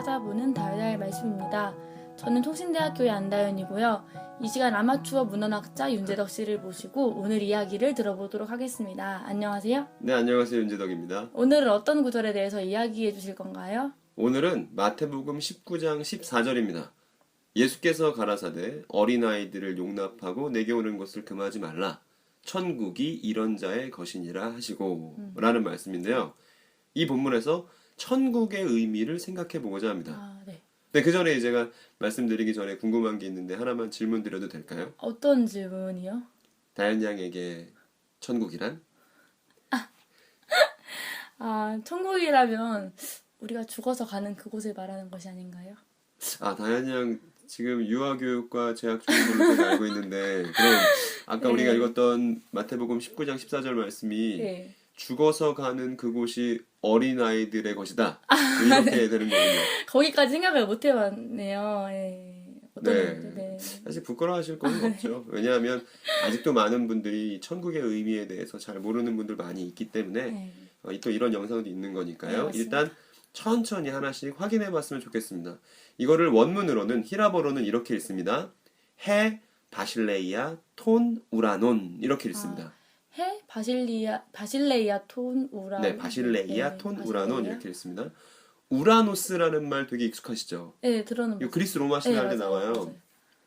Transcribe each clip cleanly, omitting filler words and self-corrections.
찾아보는 다혈 말씀입니다. 저는 통신대학교의 안다현이고요. 이 시간 아마추어 문헌학자 윤재덕 씨를 모시고 오늘 이야기를 들어보도록 하겠습니다. 안녕하세요. 네, 안녕하세요. 윤재덕입니다. 오늘은 어떤 구절에 대해서 이야기해 주실 건가요? 오늘은 마태복음 19장 14절입니다. 예수께서 가라사대 어린아이들을 용납하고 내게 오는 것을 금하지 말라. 천국이 이런 자의 것이니라 하시고 라는 말씀인데요. 이 본문에서 천국의 의미를 생각해 보고자 합니다. 네. 네, 그 전에 제가 말씀드리기 전에 궁금한 게 있는데 하나만 질문 드려도 될까요? 어떤 질문이요? 다현 양에게 천국이란? 천국이라면 우리가 죽어서 가는 그곳을 말하는 것이 아닌가요? 다현 양 지금 유아교육과 재학 중인 걸로 제가 알고 있는데 그럼 아까 우리가 읽었던 마태복음 19장 14절 말씀이 죽어서 가는 그곳이 어린아이들의 것이다. 이렇게 되는 거군요. 거기까지 생각을 못 해봤네요. 네. 사실 부끄러워하실 건 없죠. 왜냐하면 아직도 많은 분들이 천국의 의미에 대해서 잘 모르는 분들 많이 있기 때문에 또 이런 영상도 있는 거니까요. 일단 천천히 하나씩 확인해 봤으면 좋겠습니다. 이거를 원문으로는 히라버로는 이렇게 읽습니다. 해 바실레이아 톤 우라논 이렇게 읽습니다. 해 바실레이아 톤 우라논. 네, 바실레이아 톤 우라논 이렇게 읽습니다. 우라노스라는 말 되게 익숙하시죠? 네, 들어는 이 그리스 로마 신화 할 때 나와요. 맞아요.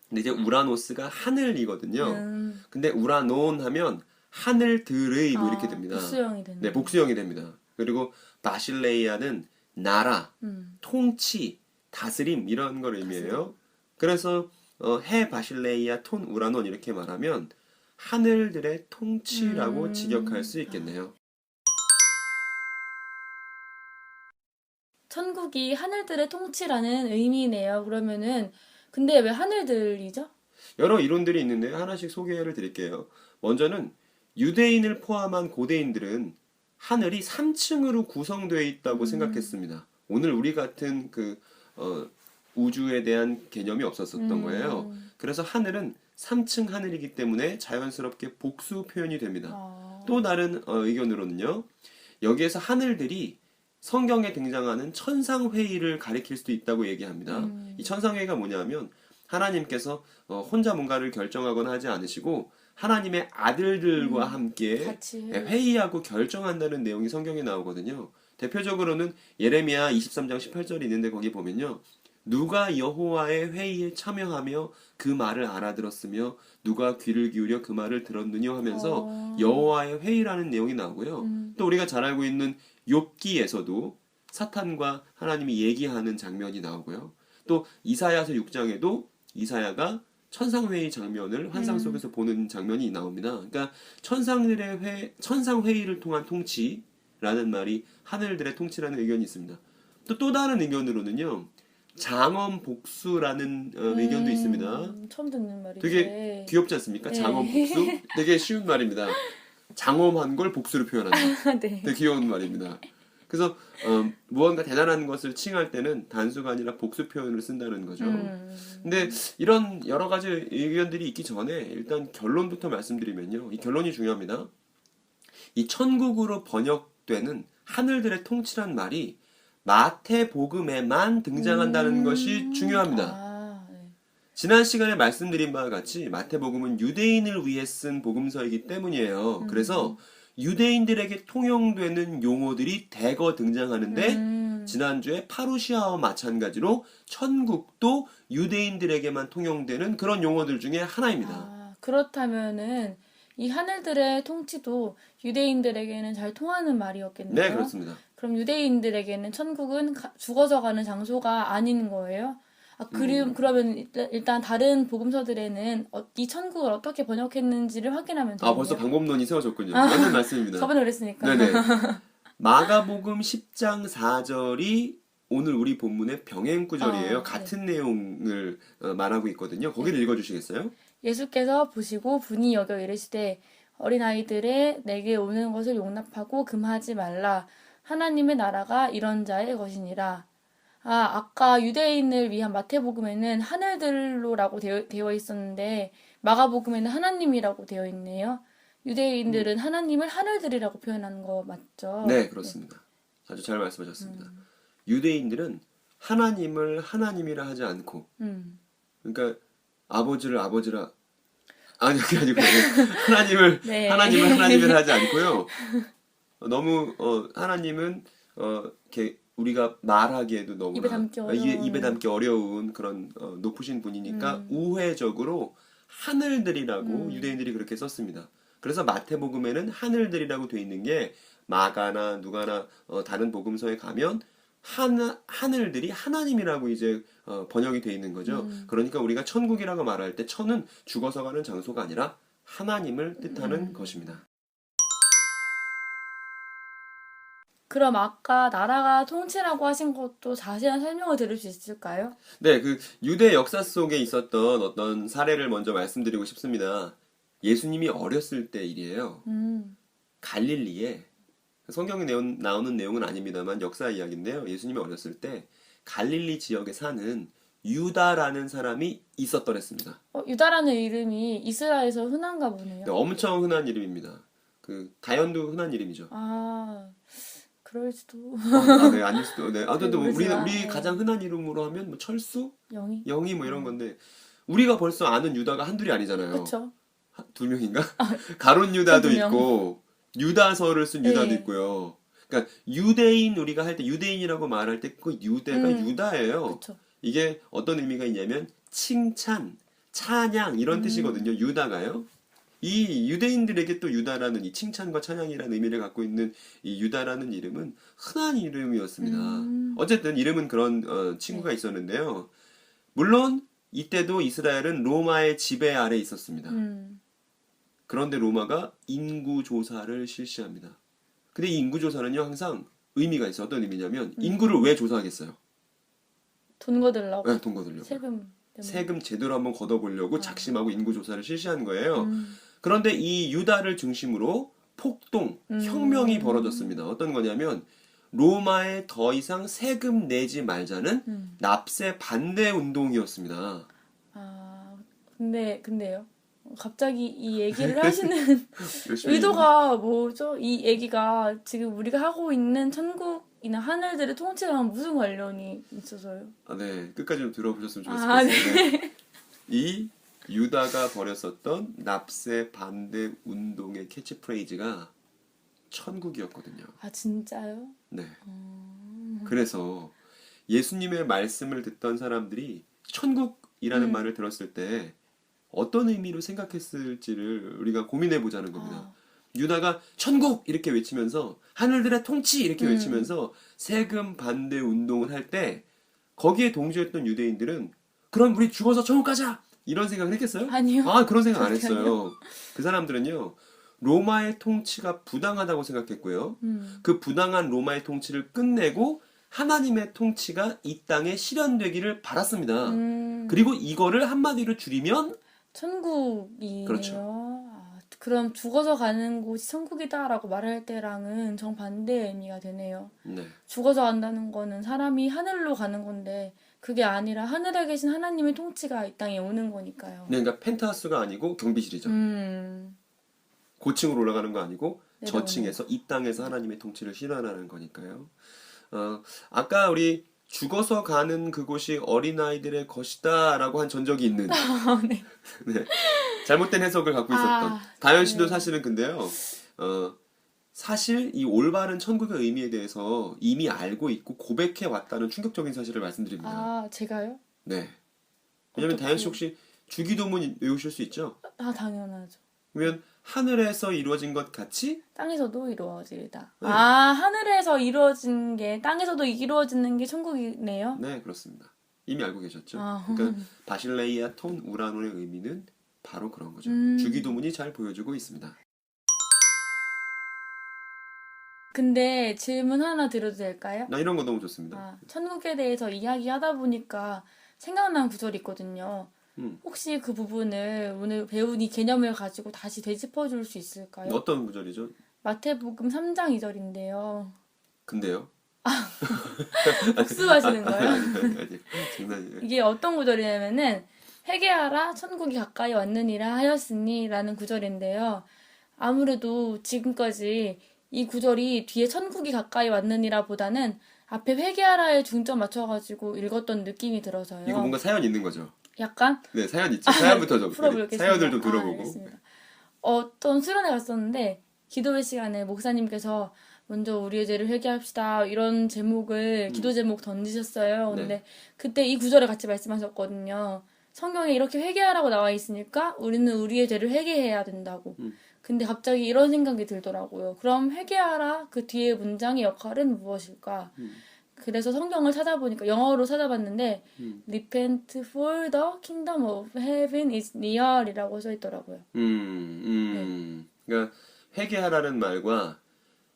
근데 이제 우라노스가 하늘이거든요. 근데 우라논 하면 하늘들의 뭐 이렇게 됩니다. 복수형이 됩니다. 네, 복수형이 됩니다. 그리고 바실레이아는 나라, 통치, 다스림 이런 걸 의미해요. 그래서 해 바실레이아 톤 우라논 이렇게 말하면 하늘들의 통치라고 직역할 수 있겠네요. 천국이 하늘들의 통치라는 의미네요. 그러면은 근데 왜 하늘들이죠? 여러 이론들이 있는데 하나씩 소개를 드릴게요. 먼저는 유대인을 포함한 고대인들은 하늘이 3층으로 구성되어 있다고 생각했습니다. 오늘 우리 같은 우주에 대한 개념이 없었던 거예요. 그래서 하늘은 3층 하늘이기 때문에 자연스럽게 복수 표현이 됩니다. 또 다른 의견으로는요. 여기에서 하늘들이 성경에 등장하는 천상회의를 가리킬 수도 있다고 얘기합니다. 이 천상회의가 뭐냐면 하나님께서 혼자 뭔가를 결정하거나 하지 않으시고 하나님의 아들들과 함께 같이 회의하고 결정한다는 내용이 성경에 나오거든요. 대표적으로는 예레미야 23장 18절이 있는데 거기 보면요. 누가 여호와의 회의에 참여하며 그 말을 알아들었으며 누가 귀를 기울여 그 말을 들었느냐 하면서 여호와의 회의라는 내용이 나오고요. 또 우리가 잘 알고 있는 욥기에서도 사탄과 하나님이 얘기하는 장면이 나오고요. 또 이사야서 6장에도 이사야가 천상회의 장면을 환상 속에서 보는 장면이 나옵니다. 그러니까 천상회의를 통한 통치라는 말이 하늘들의 통치라는 의견이 있습니다. 또 다른 의견으로는요. 장엄복수라는 의견도 있습니다. 처음 듣는 말이죠. 되게 귀엽지 않습니까? 장엄복수? 되게 쉬운 말입니다. 장엄한 걸 복수로 표현한다. 네. 되게 귀여운 말입니다. 그래서 무언가 대단한 것을 칭할 때는 단수가 아니라 복수 표현을 쓴다는 거죠. 근데 이런 여러 가지 의견들이 있기 전에 일단 결론부터 말씀드리면요. 이 결론이 중요합니다. 이 천국으로 번역되는 하늘들의 통치란 말이 마태복음에만 등장한다는 것이 중요합니다. 지난 시간에 말씀드린 바와 같이 마태복음은 유대인을 위해 쓴 복음서이기 때문이에요. 그래서 유대인들에게 통용되는 용어들이 대거 등장하는데 지난주에 파루시아와 마찬가지로 천국도 유대인들에게만 통용되는 그런 용어들 중에 하나입니다. 그렇다면은 이 하늘들의 통치도 유대인들에게는 잘 통하는 말이었겠네요. 네, 그렇습니다. 그럼 유대인들에게는 천국은 죽어서 가는 장소가 아닌 거예요? 그러면 일단 다른 복음서들에는 이 천국을 어떻게 번역했는지를 확인하면 되겠네요. 벌써 방법론이 세워졌군요. 맞는 말씀입니다. 저번에 그랬으니까. 네네. 마가복음 10장 4절이 오늘 우리 본문의 병행 구절이에요. 같은 내용을 말하고 있거든요. 거기를 읽어주시겠어요? 예수께서 보시고 분이 여겨 이르시되 어린아이들의 내게 오는 것을 용납하고 금하지 말라. 하나님의 나라가 이런 자의 것이니라. 아까 유대인을 위한 마태복음에는 하늘들로라고 되어 있었는데 마가복음에는 하나님이라고 되어 있네요. 유대인들은 하나님을 하늘들이라고 표현하는 거 맞죠? 네, 그렇습니다. 아주 잘 말씀하셨습니다. 유대인들은 하나님을 하나님이라 하지 않고, 그러니까 아버지를 아버지라, 아니 그게 아니고 하나님을 네. 하나님을 하나님이라 하지 않고요. 너무 하나님은 이렇게 우리가 말하기에도 너무나 입에 담기 어려운. 입에 담기 어려운 그런 높으신 분이니까 우회적으로 하늘들이라고 유대인들이 그렇게 썼습니다. 그래서 마태복음에는 하늘들이라고 돼 있는 게 마가나 누가나 다른 복음서에 가면 하늘들이 하나님이라고 이제 번역이 돼 있는 거죠. 그러니까 우리가 천국이라고 말할 때 천은 죽어서 가는 장소가 아니라 하나님을 뜻하는 것입니다. 그럼 아까 나라가 통치라고 하신 것도 자세한 설명을 들을 수 있을까요? 네, 그 유대 역사 속에 있었던 어떤 사례를 먼저 말씀드리고 싶습니다. 예수님이 어렸을 때 일이에요. 갈릴리에 성경에 나오는 내용은 아닙니다만 역사 이야기인데요. 예수님이 어렸을 때 갈릴리 지역에 사는 유다라는 사람이 있었더랬습니다. 유다라는 이름이 이스라엘에서 흔한가 보네요. 네, 엄청 흔한 이름입니다. 그 다연도 흔한 이름이죠. 아, 그럴 수도. 네, 아닐 수도. 네. 근데 뭐 우리 네. 가장 흔한 이름으로 하면 뭐 철수, 영이? 영희 뭐 이런 건데 우리가 벌써 아는 유다가 한둘이 아니잖아요. 그렇죠. 두 명인가? 가론 유다도 두 명. 있고 유다서를 쓴 유다도 네. 있고요. 그러니까 유대인 우리가 할 때 유대인이라고 말할 때 그 유대가 유다예요. 그렇죠. 이게 어떤 의미가 있냐면 칭찬, 찬양 이런 뜻이거든요. 유다가요. 이 유대인들에게 또 유다라는 이 칭찬과 찬양이라는 의미를 갖고 있는 이 유다라는 이름은 흔한 이름이었습니다. 어쨌든 이름은 그런 친구가 있었는데요. 물론 이때도 이스라엘은 로마의 지배 아래 있었습니다. 그런데 로마가 인구 조사를 실시합니다. 근데 이 인구 조사는요 항상 의미가 있어요. 어떤 의미냐면 인구를 왜 조사하겠어요? 돈 거들라고. 네, 돈 거들려고. 세금 때문에. 세금 제대로 한번 걷어보려고 작심하고 인구 조사를 실시한 거예요. 그런데 이 유다를 중심으로 폭동, 혁명이 벌어졌습니다. 어떤 거냐면 로마에 더 이상 세금 내지 말자는 납세 반대 운동이었습니다. 근데요. 갑자기 이 얘기를 하시는 열심히 의도가 뭐죠? 이 얘기가 지금 우리가 하고 있는 천국이나 하늘들의 통치랑 무슨 관련이 있어서요? 네, 끝까지 좀 들어보셨으면 좋겠어요. 아, 네. 이 유다가 벌였었던 납세 반대 운동의 캐치프레이즈가 천국이었거든요. 아, 진짜요? 네. 그래서 예수님의 말씀을 듣던 사람들이 천국이라는 말을 들었을 때 어떤 의미로 생각했을지를 우리가 고민해 보자는 겁니다. 유다가 천국 이렇게 외치면서 하늘들의 통치 이렇게 외치면서 세금 반대 운동을 할 때 거기에 동조했던 유대인들은 그럼 우리 죽어서 천국 가자 이런 생각을 했겠어요? 아니요. 그런 생각 안 했어요. 그 사람들은요 로마의 통치가 부당하다고 생각했고요. 그 부당한 로마의 통치를 끝내고 하나님의 통치가 이 땅에 실현되기를 바랐습니다. 그리고 이거를 한마디로 줄이면 천국이네요. 그렇죠. 그럼 죽어서 가는 곳이 천국이다라고 말할 때랑은 정반대의 의미가 되네요. 네. 죽어서 간다는 거는 사람이 하늘로 가는 건데 그게 아니라 하늘에 계신 하나님의 통치가 이 땅에 오는 거니까요. 네, 그러니까 펜트하우스가 아니고 경비실이죠. 고층으로 올라가는 거 아니고 내려오는 저층에서 이 땅에서 하나님의 통치를 실현하는 거니까요. 아까 우리 죽어서 가는 그곳이 어린아이들의 것이다라고 한 전적이 있는 네. 네. 잘못된 해석을 갖고 있었던 다현 씨도 네. 사실은 근데요. 사실 이 올바른 천국의 의미에 대해서 이미 알고 있고 고백해 왔다는 충격적인 사실을 말씀드립니다. 제가요? 네. 왜냐면 어떻게- 다현 씨 혹시 주기도문 외우실 수 있죠? 당연하죠. 그러면 하늘에서 이루어진 것 같이 땅에서도 이루어지다. 네. 하늘에서 이루어진 게 땅에서도 이루어지는 게 천국이네요. 네, 그렇습니다. 이미 알고 계셨죠? 아. 그러니까 바실레이아 톤 우라노의 의미는 바로 그런 거죠. 주기도문이 잘 보여주고 있습니다. 근데 질문 하나 드려도 될까요? 나 이런 거 너무 좋습니다. 천국에 대해서 이야기하다 보니까 생각난 구절이 있거든요. 음. 혹시 그 부분을 오늘 배운 이 개념을 가지고 다시 되짚어 줄 수 있을까요? 어떤 구절이죠? 마태복음 3장 2절인데요. 근데요? 복수하시는 거예요? 아니, 장난이에요. 이게 어떤 구절이냐면은 회개하라 천국이 가까이 왔느니라 하였으니 라는 구절인데요. 아무래도 지금까지 이 구절이 뒤에 천국이 가까이 왔느니라 보다는 앞에 회개하라에 중점 맞춰가지고 읽었던 느낌이 들어서요. 이거 뭔가 사연 있는 거죠? 약간 네, 사연 있죠. 사연부터 좀 풀어보겠습니다. 사연을 좀 들어보고. 알겠습니다. 어떤 수련회 갔었는데 기도회 시간에 목사님께서 먼저 우리의 죄를 회개합시다 이런 제목을 기도 제목 던지셨어요. 근데 네. 그때 이 구절을 같이 말씀하셨거든요. 성경에 이렇게 회개하라고 나와 있으니까 우리는 우리의 죄를 회개해야 된다고. 근데 갑자기 이런 생각이 들더라고요. 그럼 회개하라 그 뒤에 문장의 역할은 무엇일까? 그래서 성경을 찾아보니까 영어로 찾아봤는데 Repent for the kingdom of heaven is near 이라고 써있더라고요. 그러니까 회개하라는 말과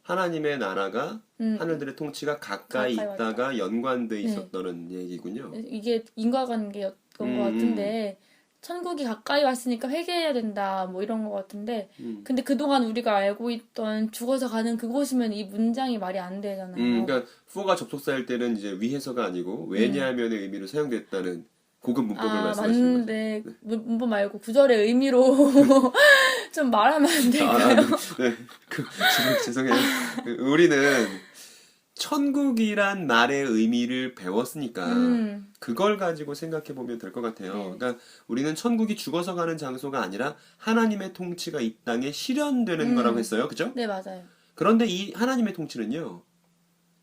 하나님의 나라가 하늘들의 통치가 가까이 가까이 있다가 연관돼 있었다는 얘기군요. 이게 인과관계였던 것 같은데 천국이 가까이 왔으니까 회개해야 된다 뭐 이런 것 같은데 근데 그동안 우리가 알고 있던 죽어서 가는 그곳이면 이 문장이 말이 안 되잖아요. 그러니까 for가 접속사일 때는 이제 위해서가 아니고 왜냐하면의 의미로 사용됐다는 고급 문법을 말씀하시는 거죠. 맞는데 문법 말고 구절의 의미로 좀 말하면 안 될까요? 네. 죄송해요. 우리는 천국이란 말의 의미를 배웠으니까 그걸 가지고 생각해 보면 될 것 같아요. 네. 그러니까 우리는 천국이 죽어서 가는 장소가 아니라 하나님의 통치가 이 땅에 실현되는 거라고 했어요. 그죠? 네, 맞아요. 그런데 이 하나님의 통치는요.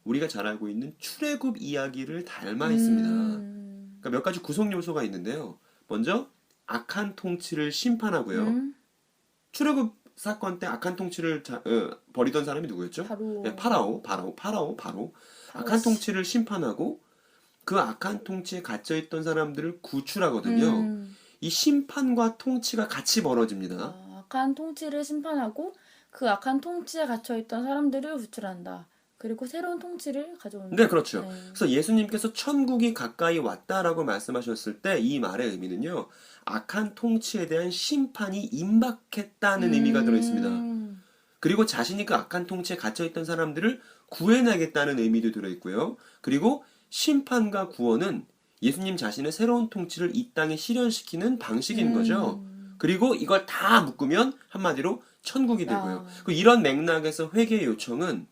우리가 잘 알고 있는 출애굽 이야기를 닮아 있습니다. 그러니까 몇 가지 구성 요소가 있는데요. 먼저 악한 통치를 심판하고요. 출애굽 사건 때 악한 통치를 벌이던 사람이 누구였죠? 바로 네, 파라오. 악한 통치를 심판하고 그 악한 통치에 갇혀 있던 사람들을 구출하거든요. 이 심판과 통치가 같이 벌어집니다. 악한 통치를 심판하고 그 악한 통치에 갇혀 있던 사람들을 구출한다. 그리고 새로운 통치를 가져온다. 네, 그렇죠. 그래서 예수님께서 천국이 가까이 왔다라고 말씀하셨을 때 이 말의 의미는요. 악한 통치에 대한 심판이 임박했다는 의미가 들어있습니다. 그리고 자신이 그 악한 통치에 갇혀있던 사람들을 구해내겠다는 의미도 들어있고요. 그리고 심판과 구원은 예수님 자신의 새로운 통치를 이 땅에 실현시키는 방식인 거죠. 그리고 이걸 다 묶으면 한마디로 천국이 되고요. 이런 맥락에서 회개의 요청은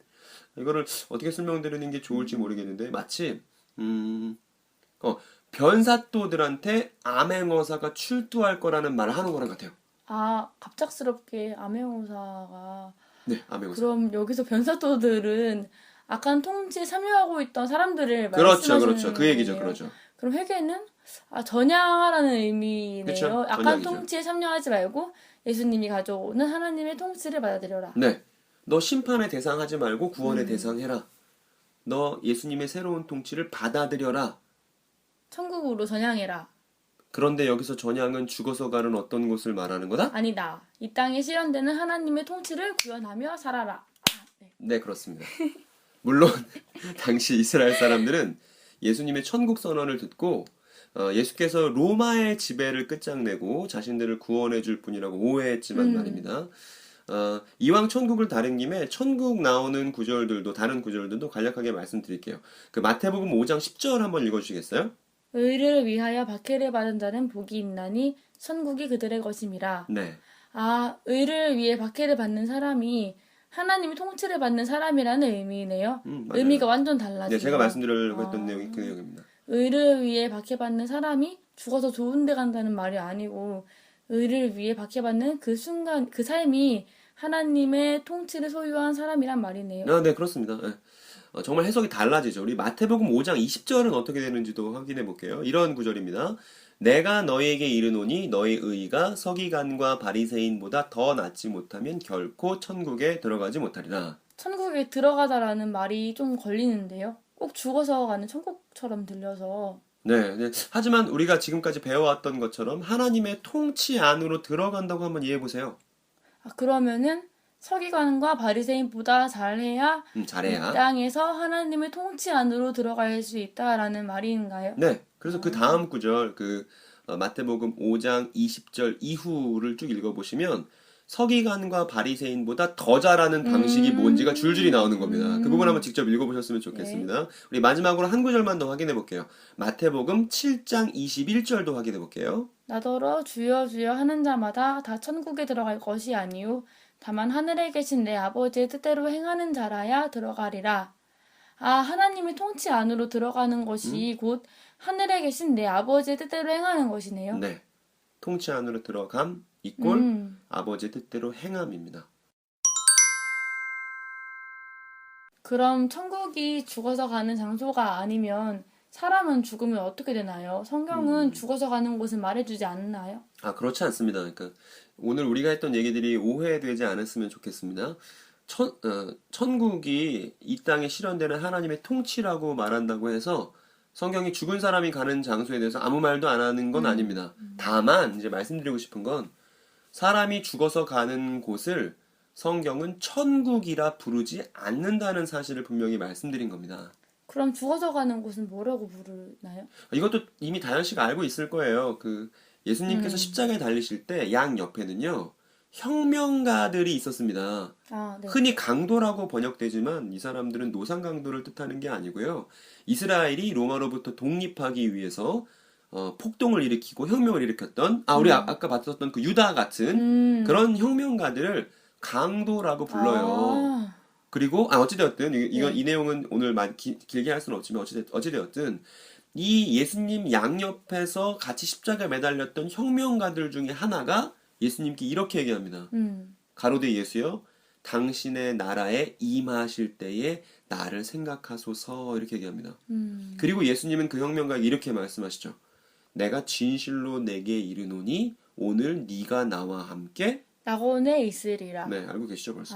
이거를 어떻게 설명드리는 게 좋을지 모르겠는데 마치 변사또들한테 암행어사가 출두할 거라는 말을 하는 거랑 같아요. 갑작스럽게 암행어사가 네, 암행어사. 그럼 여기서 변사또들은 악한 통치에 참여하고 있던 사람들을 그렇죠. 말씀하시는 그 얘기죠. 거예요. 그렇죠. 그럼 회개는 전향하라는 의미네요. 그쵸? 악한 전향이죠. 통치에 참여하지 말고 예수님이 가져오는 하나님의 통치를 받아들여라. 네. 너 심판의 대상 하지 말고 구원의 대상 해라. 너 예수님의 새로운 통치를 받아들여라. 천국으로 전향해라. 그런데 여기서 전향은 죽어서 가는 어떤 곳을 말하는 거다? 아니다. 이 땅에 실현되는 하나님의 통치를 구현하며 살아라. 네. 네, 그렇습니다. 물론 당시 이스라엘 사람들은 예수님의 천국 선언을 듣고 예수께서 로마의 지배를 끝장내고 자신들을 구원해 줄 분이라고 오해했지만 말입니다. 이왕 천국을 다룬 김에 천국 나오는 구절들도 다른 구절들도 간략하게 말씀드릴게요. 그 마태복음 5장 10절 한번 읽어주시겠어요? 의를 위하여 박해를 받은 자는 복이 있나니 천국이 그들의 것임이라. 네. 의를 위해 박해를 받는 사람이 하나님이 통치를 받는 사람이라는 의미네요. 맞아요. 의미가 완전 달라지네요. 네, 제가 말씀드리려고 했던 내용이 그 내용입니다. 의를 위해 박해받는 사람이 죽어서 좋은 데 간다는 말이 아니고 의를 위해 박해받는 그 순간 그 삶이 하나님의 통치를 소유한 사람이란 말이네요. 네, 그렇습니다. 네. 정말 해석이 달라지죠. 우리 마태복음 5장 20절은 어떻게 되는지도 확인해 볼게요. 이런 구절입니다. 내가 너희에게 이르노니 너희 의가 서기관과 바리새인보다 더 낫지 못하면 결코 천국에 들어가지 못하리라. 천국에 들어가다라는 말이 좀 걸리는데요. 꼭 죽어서 가는 천국처럼 들려서. 네. 하지만 우리가 지금까지 배워왔던 것처럼 하나님의 통치 안으로 들어간다고 한번 이해해 보세요. 그러면은 서기관과 바리새인보다 잘해야 잘해야. 이 땅에서 하나님의 통치 안으로 들어갈 수 있다라는 말인가요? 네. 그래서 그 다음 구절 마태복음 5장 20절 이후를 쭉 읽어보시면 서기관과 바리새인보다 더 잘하는 방식이 뭔지가 줄줄이 나오는 겁니다. 그 부분 한번 직접 읽어보셨으면 좋겠습니다. 네. 우리 마지막으로 한 구절만 더 확인해 볼게요. 마태복음 7장 21절도 확인해 볼게요. 나더러 주여 주여 하는 자마다 다 천국에 들어갈 것이 아니요 다만 하늘에 계신 내 아버지의 뜻대로 행하는 자라야 들어가리라. 하나님의 통치 안으로 들어가는 것이 곧 하늘에 계신 내 아버지의 뜻대로 행하는 것이네요. 네. 통치 안으로 들어감 이꼴 아버지의 뜻대로 행함입니다. 그럼 천국이 죽어서 가는 장소가 아니면 사람은 죽으면 어떻게 되나요? 성경은 죽어서 가는 곳은 말해주지 않나요? 그렇지 않습니다. 그러니까 오늘 우리가 했던 얘기들이 오해되지 않았으면 좋겠습니다. 천국이 이 땅에 실현되는 하나님의 통치라고 말한다고 해서 성경이 죽은 사람이 가는 장소에 대해서 아무 말도 안 하는 건 아닙니다. 다만 이제 말씀드리고 싶은 건 사람이 죽어서 가는 곳을 성경은 천국이라 부르지 않는다는 사실을 분명히 말씀드린 겁니다. 그럼 죽어서 가는 곳은 뭐라고 부르나요? 이것도 이미 다현 씨가 알고 있을 거예요. 예수님께서 십자가에 달리실 때 양 옆에는요, 혁명가들이 있었습니다. 네. 흔히 강도라고 번역되지만 이 사람들은 노상 강도를 뜻하는 게 아니고요. 이스라엘이 로마로부터 독립하기 위해서 폭동을 일으키고 혁명을 일으켰던 우리 아까 봤었던 그 유다 같은 그런 혁명가들을 강도라고 불러요. 그리고 어찌되었든 이 내용은 오늘 길게 할 수는 없지만 어찌되었든 이 예수님 양옆에서 같이 십자가에 매달렸던 혁명가들 중에 하나가 예수님께 이렇게 얘기합니다. 가로되 예수여, 당신의 나라에 임하실 때에 나를 생각하소서, 이렇게 얘기합니다. 그리고 예수님은 그 혁명가에게 이렇게 말씀하시죠. 내가 진실로 내게 이르노니 오늘 네가 나와 함께 낙원에 있으리라. 네, 알고 계시죠 벌써?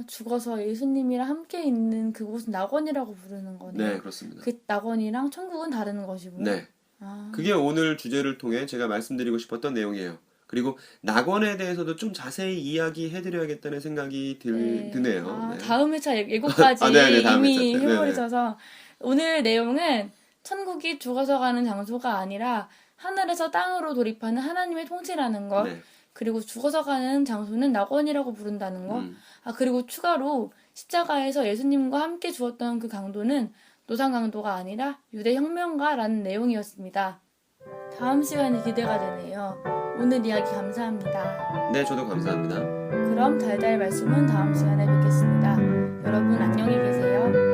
죽어서 예수님이랑 함께 있는 그곳은 낙원이라고 부르는 거네요. 네, 그렇습니다. 그 낙원이랑 천국은 다른 것이고요. 네. 그게 오늘 주제를 통해 제가 말씀드리고 싶었던 내용이에요. 그리고 낙원에 대해서도 좀 자세히 이야기해드려야겠다는 생각이 드네요. 네. 다음 회차 예고까지 이미 해버리셔서 오늘 내용은 천국이 죽어서 가는 장소가 아니라 하늘에서 땅으로 돌입하는 하나님의 통치라는 것. 네. 그리고 죽어서 가는 장소는 낙원이라고 부른다는 거. 그리고 추가로 십자가에서 예수님과 함께 주었던 그 강도는 노상 강도가 아니라 유대 혁명가라는 내용이었습니다. 다음 시간이 기대가 되네요. 오늘 이야기 감사합니다. 네, 저도 감사합니다. 그럼 달달 말씀은 다음 시간에 뵙겠습니다. 여러분 안녕히 계세요.